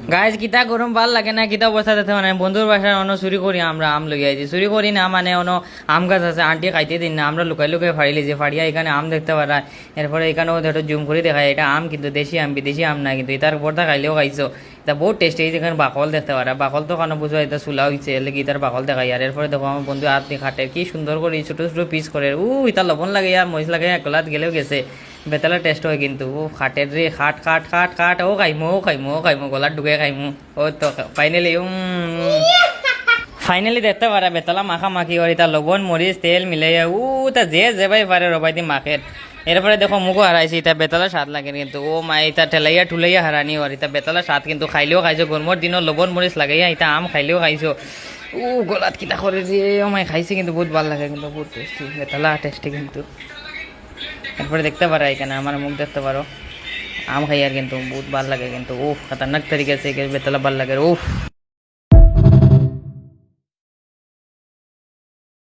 guys কিতা গরম ভাল লাগে না কিতা অবস্থা দেখতে মানে বন্ধুর বাসায় অন্য চুরি করি আমরা আম লই আইছি চুরি করি না মানে অন্য আম গাছ আছে আন্টি খাইতে দিন না আমরা লুকাই লুকাই ফাড়িলি যে ফাড়িয়া এখানে আম দেখতে পারা এরপরে এখানেও ধরো জুম করে দেখায় এটা আম কিন্তু দেশি আম বিদেশি আম না কিন্তু এটার পর্দা খাইলেও খাইছো এটা বহুত টেস্টি যেখানে বাকল দেখতে পারা বাকল তো কেন বুঝো এটা চুলা হয়েছে এলে কি তার বাকল দেখাই আর এরপরে দেখো আমার বন্ধু হাত দিয়ে খাটে কি সুন্দর করে ছোট ছোট পিস করে এটা লবণ লাগে আর মরিচ লাগে একলাত গেলেও গেছে বেতালা টেস্ট হয় কিন্তু ও খাটের রে খাট খাট খাট খাট ও খাইমো গলার ঢুকে খাইমো ও তো ফাইনালি ফাইনালি দেখতে পারা বেতলা মাখা মাখি করি তার লবণ মরিচ তেল মিলাইয়া তা যে ভাই পারে রবাই দি মাখের এরপরে দেখো মুখও হারাইছি এটা বেতলা স্বাদ লাগে কিন্তু ও মা এটা ঠেলাইয়া ঠুলাইয়া হারানি আর এটা বেতলা স্বাদ কিন্তু খাইলেও খাইছো গরমের দিনও লবণ মরিচ লাগাইয়া এটা আম খাইলেও খাইছো গলাত কিতা করে যে ও মাই খাইছে কিন্তু বহুত ভালো লাগে কিন্তু বহুত টেস্টি বেতলা টেস্টি কিন্তু এরপরে দেখতে পারো এখানে আমার মুখ দেখতে পারো আম খাই আর কিন্তু বহুত ভালো লাগে কিন্তু উফ খতরনাক তরিকে সে বেতলা ভালো লাগে উফ